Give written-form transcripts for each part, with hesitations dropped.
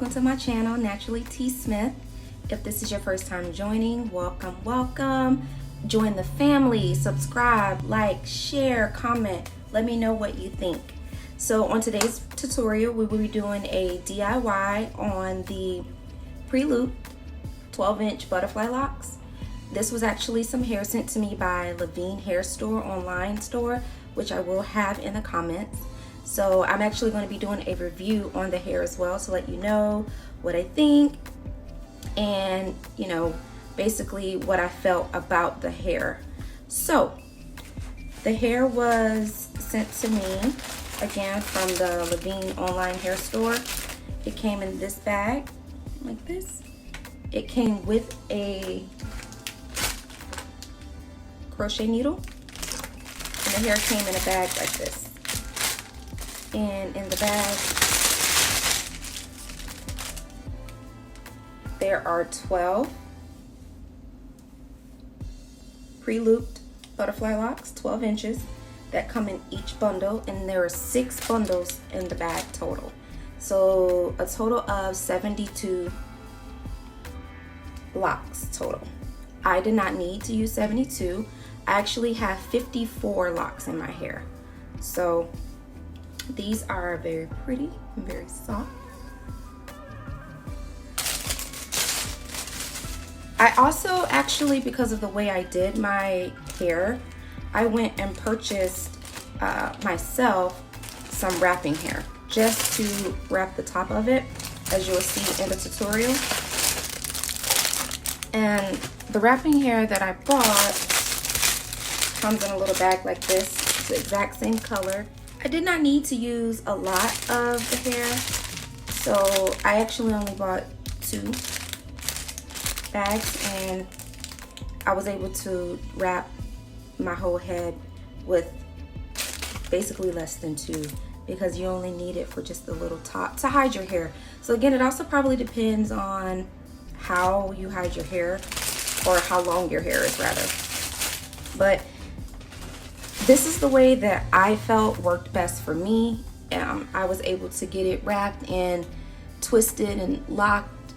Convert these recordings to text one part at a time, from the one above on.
welcome to my channel, Naturally T Smith. If this is your first time joining, welcome, welcome. Join the family, subscribe, like, share, comment. Let me know what you think. So on today's tutorial, we will be doing a DIY on the pre-loop 12-inch butterfly locks. This was actually some hair sent to me by Leeven hair store, online store, which I will have in the comments. So I'm actually going to be doing a review on the hair as well to let you know what I think and, you know, basically what I felt about the hair. So the hair was sent to me again from the Leeven online hair store. It came in this bag like this. It came with a crochet needle, and the hair came in a bag like this. And in the bag, there are 12 pre-looped butterfly locks, 12 inches, that come in each bundle, and there are 6 bundles in the bag total. So a total of 72 locks total. I did not need to use 72. I actually have 54 locks in my hair. So these are very pretty and very soft. I also actually, because of the way I did my hair, I went and purchased myself some wrapping hair just to wrap the top of it, as you'll see in the tutorial. And the wrapping hair that I bought comes in a little bag like this. It's the exact same color. I did not need to use a lot of the hair, so I actually only bought 2 bags, and I was able to wrap my whole head with basically less than 2, because you only need it for just the little top to hide your hair. So again, it also probably depends on how you hide your hair, or how long your hair is rather. But this is the way that I felt worked best for me. I was able to get it wrapped and twisted and locked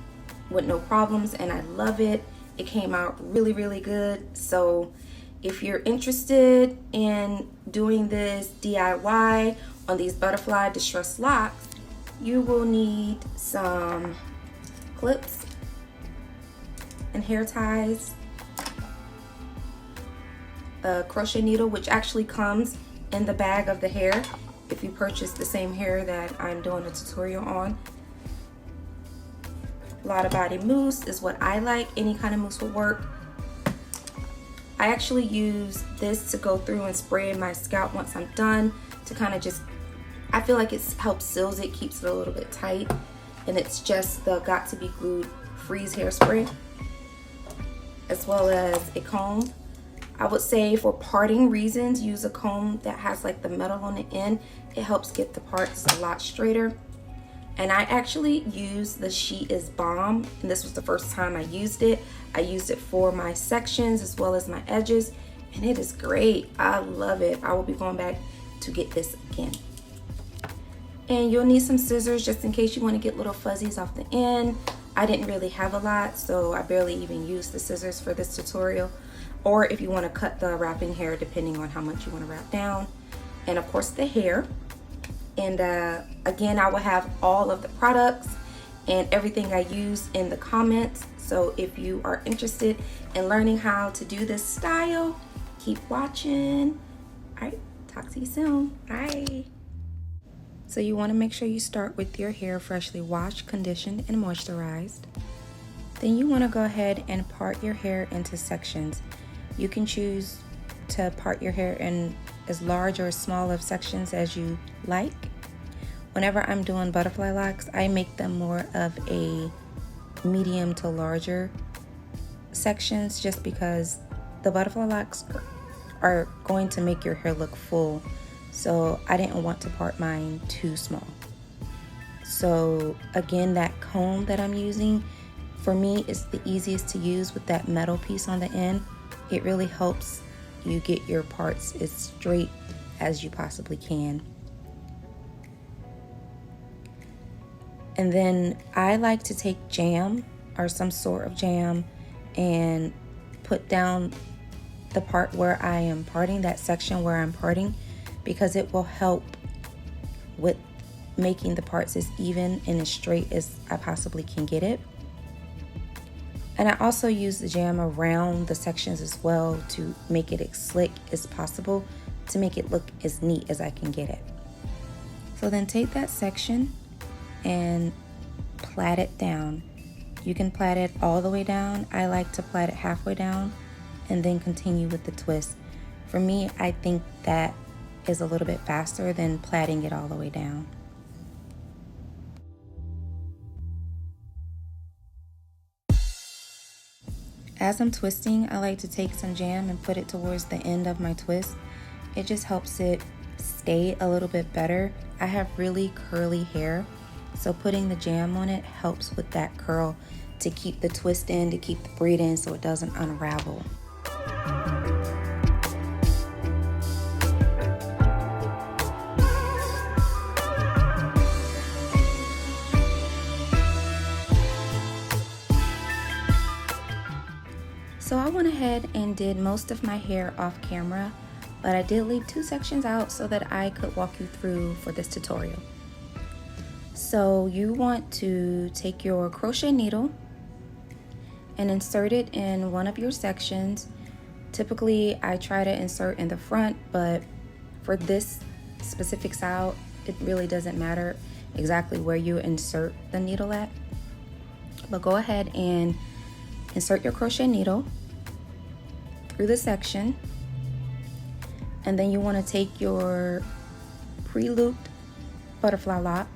with no problems, and I love it. It came out really, really good. So if you're interested in doing this DIY on these butterfly distress locks, you will need some clips and hair ties, a crochet needle, which actually comes in the bag of the hair if you purchase the same hair that I'm doing a tutorial on. Lotta Body mousse is what I like. Any kind of mousse will work. I actually use this to go through and spray in my scalp once I'm done, to kind of just, I feel like it helps seals it, keeps it a little bit tight. And it's just the Got to Be Glued freeze hairspray, as well as a comb. I would say for parting reasons, use a comb that has like the metal on the end. It helps get the parts a lot straighter. And I actually use the She Is Bomb, and this was the first time I used it. I used it for my sections as well as my edges, and it is great. I love it. I will be going back to get this again. And you'll need some scissors just in case you want to get little fuzzies off the end. I didn't really have a lot, so I barely even used the scissors for this tutorial. Or if you want to cut the wrapping hair, depending on how much you want to wrap down. And of course the hair. And again, I will have all of the products and everything I use in the comments. So if you are interested in learning how to do this style, keep watching. All right, talk to you soon. Bye. So you want to make sure you start with your hair freshly washed, conditioned, and moisturized. Then you want to go ahead and part your hair into sections. You can choose to part your hair in as large or as small of sections as you like. Whenever I'm doing butterfly locks, I make them more of a medium to larger sections, just because the butterfly locks are going to make your hair look full. So I didn't want to part mine too small. So again, that comb that I'm using, for me, is the easiest to use with that metal piece on the end. It really helps you get your parts as straight as you possibly can. And then I like to take jam or some sort of jam and put down the part where I am parting, that section where I'm parting, because it will help with making the parts as even and as straight as I possibly can get it. And I also use the jam around the sections as well to make it as slick as possible, to make it look as neat as I can get it. So then take that section and plait it down. You can plait it all the way down. I like to plait it halfway down and then continue with the twist. For me, I think that is a little bit faster than plaiting it all the way down. As I'm twisting, I like to take some jam and put it towards the end of my twist. It just helps it stay a little bit better. I have really curly hair, so putting the jam on it helps with that curl to keep the twist in, to keep the braid in so it doesn't unravel. So I went ahead and did most of my hair off camera, but I did leave 2 sections out so that I could walk you through for this tutorial. So you want to take your crochet needle and insert it in one of your sections. Typically I try to insert in the front, but for this specific style, it really doesn't matter exactly where you insert the needle at. But go ahead and insert your crochet needle through the section, and then you want to take your pre-looped butterfly lock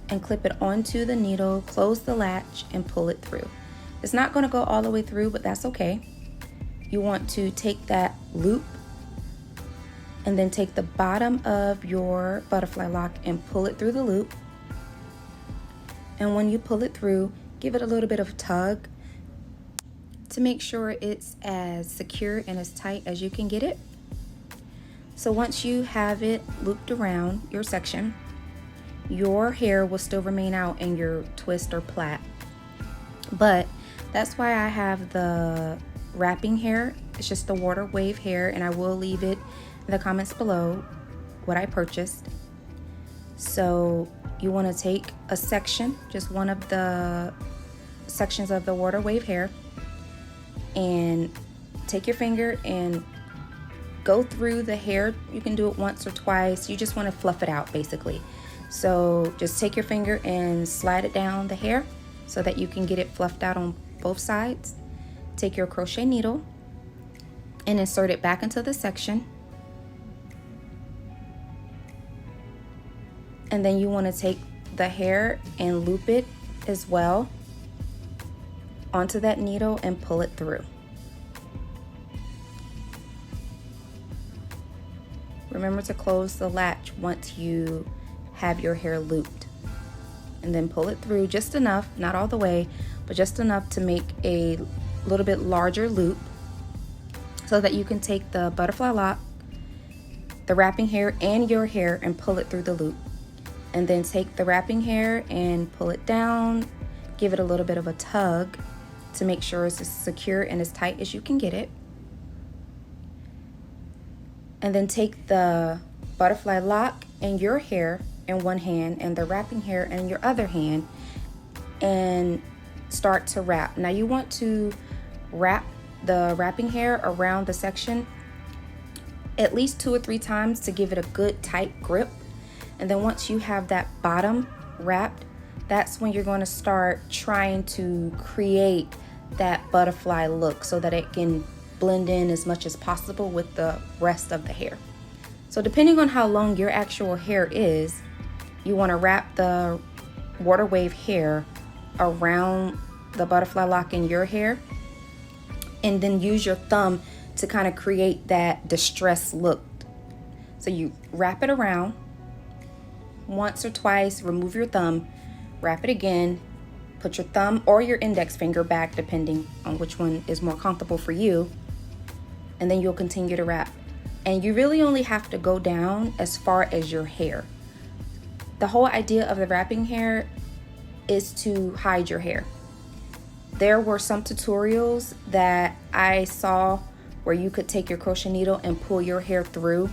and clip it onto the needle, close the latch, and pull it through. It's not going to go all the way through, but that's okay. You want to take that loop and then take the bottom of your butterfly lock and pull it through the loop. And when you pull it through, give it a little bit of a tug to make sure it's as secure and as tight as you can get it. So once you have it looped around your section, your hair will still remain out in your twist or plait. But that's why I have the wrapping hair. It's just the water wave hair, and I will leave it in the comments below what I purchased. So you want to take a section, just one of the sections of the water wave hair, and take your finger and go through the hair. You can do it once or twice. You just want to fluff it out basically. So just take your finger and slide it down the hair so that you can get it fluffed out on both sides. Take your crochet needle and insert it back into the section. And then you want to take the hair and loop it as well onto that needle and pull it through. Remember to close the latch once you have your hair looped, and then pull it through just enough, not all the way, but just enough to make a little bit larger loop so that you can take the butterfly lock, the wrapping hair, and your hair and pull it through the loop. And then take the wrapping hair and pull it down, give it a little bit of a tug to make sure it's as secure and as tight as you can get it. And then take the butterfly lock and your hair in one hand and the wrapping hair in your other hand and start to wrap. Now you want to wrap the wrapping hair around the section at least 2 or 3 times to give it a good tight grip. And then once you have that bottom wrapped, that's when you're going to start trying to create that butterfly look so that it can blend in as much as possible with the rest of the hair. So depending on how long your actual hair is, you want to wrap the water wave hair around the butterfly lock in your hair, and then use your thumb to kind of create that distressed look. So you wrap it around once or twice, remove your thumb, wrap it again, put your thumb or your index finger back depending on which one is more comfortable for you, and then you'll continue to wrap. And you really only have to go down as far as your hair. the whole idea of the wrapping hair is to hide your hair. There were some tutorials that I saw where you could take your crochet needle and pull your hair through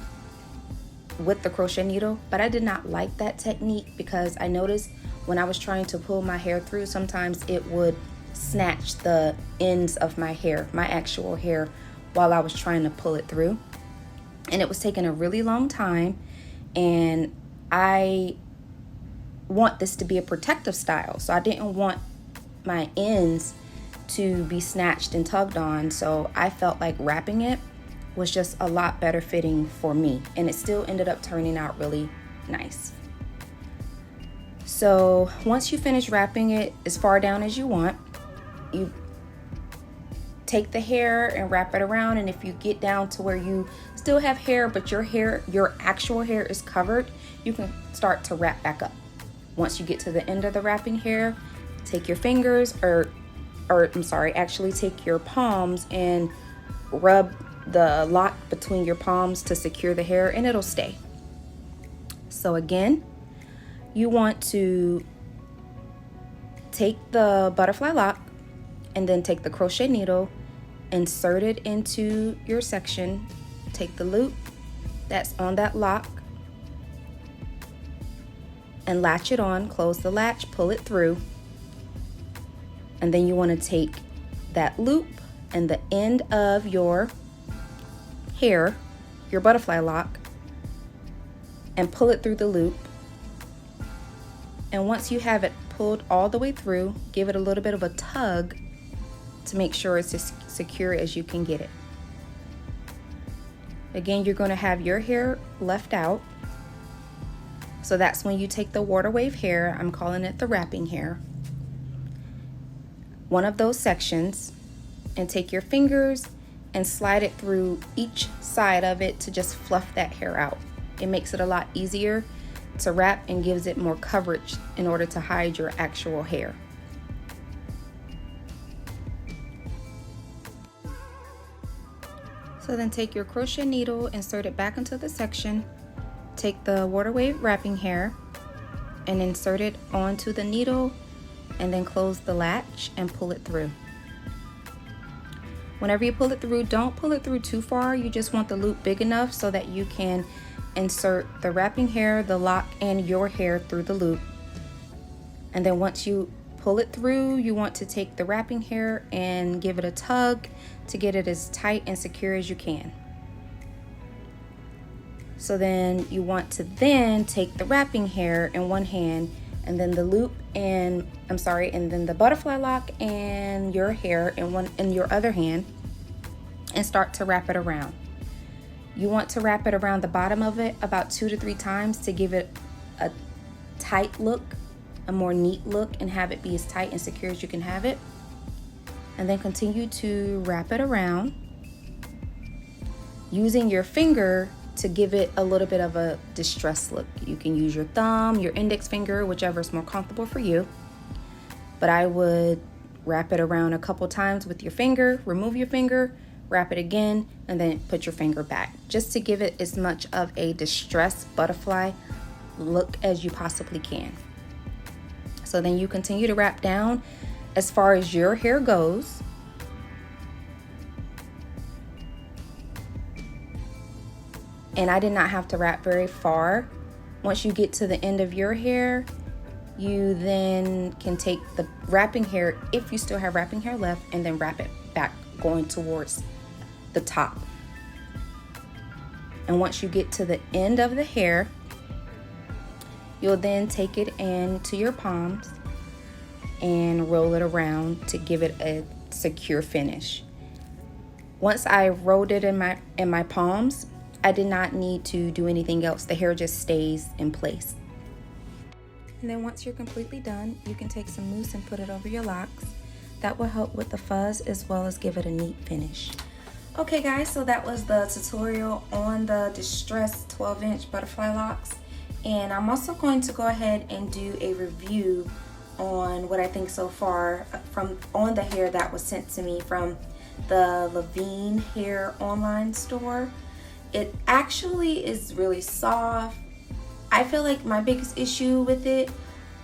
with the crochet needle, but I did not like that technique because I noticed when I was trying to pull my hair through, sometimes it would snatch the ends of my hair, my actual hair, while I was trying to pull it through. And it was taking a really long time, and I want this to be a protective style, so I didn't want my ends to be snatched and tugged on. So I felt like wrapping it was just a lot better fitting for me, and it still ended up turning out really nice. So once you finish wrapping it as far down as you want, you take the hair and wrap it around, and if you get down to where you still have hair but your actual hair is covered, you can start to wrap back up. Once you get to the end of the wrapping hair, take your fingers actually take your palms and rub the lock between your palms to secure the hair, and it'll stay. So again, you want to take the butterfly lock and then take the crochet needle, insert it into your section, take the loop that's on that lock and latch it on, close the latch, pull it through, and then you want to take that loop and the end of your hair, your butterfly lock, and pull it through the loop. And once you have it pulled all the way through, give it a little bit of a tug to make sure it's as secure as you can get it. Again, you're going to have your hair left out, so that's when you take the water wave hair, I'm calling it the wrapping hair, one of those sections, and take your fingers and slide it through each side of it to just fluff that hair out. It makes it a lot easier to wrap and gives it more coverage in order to hide your actual hair. So then take your crochet needle, insert it back into the section, take the water wave wrapping hair and insert it onto the needle, and then close the latch and pull it through. Whenever you pull it through, don't pull it through too far. You just want the loop big enough so that you can insert the wrapping hair, the lock, and your hair through the loop. And then once you pull it through, you want to take the wrapping hair and give it a tug to get it as tight and secure as you can. So then you want to then take the wrapping hair in one hand, and then the loop and then the butterfly lock and your hair in your other hand, and start to wrap it around. You want to wrap it around the bottom of it about 2 to 3 times to give it a tight look, a more neat look, and have it be as tight and secure as you can have it. And then continue to wrap it around using your finger to give it a little bit of a distressed look. You can use your thumb, your index finger, whichever is more comfortable for you. But I would wrap it around a couple times with your finger, remove your finger, wrap it again, and then put your finger back, just to give it as much of a distressed butterfly look as you possibly can. So then you continue to wrap down as far as your hair goes. And I did not have to wrap very far. Once you get to the end of your hair, you then can take the wrapping hair, if you still have wrapping hair left, and then wrap it back going towards the top. And once you get to the end of the hair, you'll then take it into your palms and roll it around to give it a secure finish. Once I rolled it in my palms, I did not need to do anything else. The hair just stays in place. And then once you're completely done, you can take some mousse and put it over your locks. That will help with the fuzz as well as give it a neat finish. Okay guys, so that was the tutorial on the distressed 12-inch butterfly locks. And I'm also going to go ahead and do a review on what I think so far on the hair that was sent to me from the Leeven hair online store. It actually is really soft. I feel like my biggest issue with it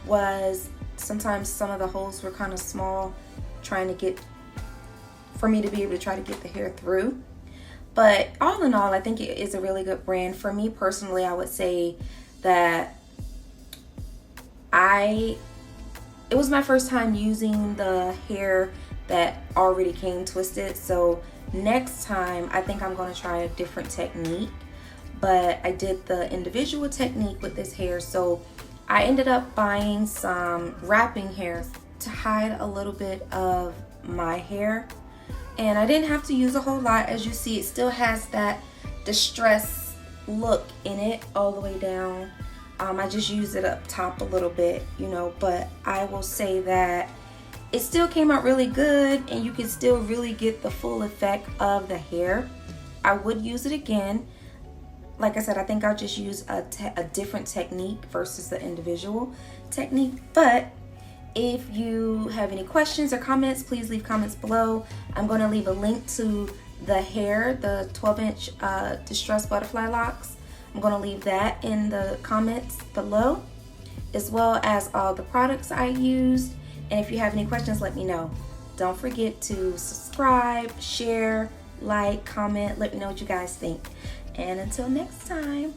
was sometimes some of the holes were kind of small, for me to be able to try to get the hair through. But all in all, I think it is a really good brand. For me personally, I would say that it was my first time using the hair that already came twisted. So next time, I think I'm going to try a different technique. But I did the individual technique with this hair. So I ended up buying some wrapping hairs to hide a little bit of my hair. And I didn't have to use a whole lot. As you see, it still has that distress look in it all the way down. I just used it up top a little bit, you know, but I will say that it still came out really good, and you can still really get the full effect of the hair. I would use it again. Like I said, I think I'll just use a different technique versus the individual technique. But if you have any questions or comments, please leave comments below. I'm going to leave a link to the hair, the 12-inch distressed butterfly locks. I'm going to leave that in the comments below, as well as all the products I used. And if you have any questions, let me know. Don't forget to subscribe, share, like, comment, let me know what you guys think. And until next time.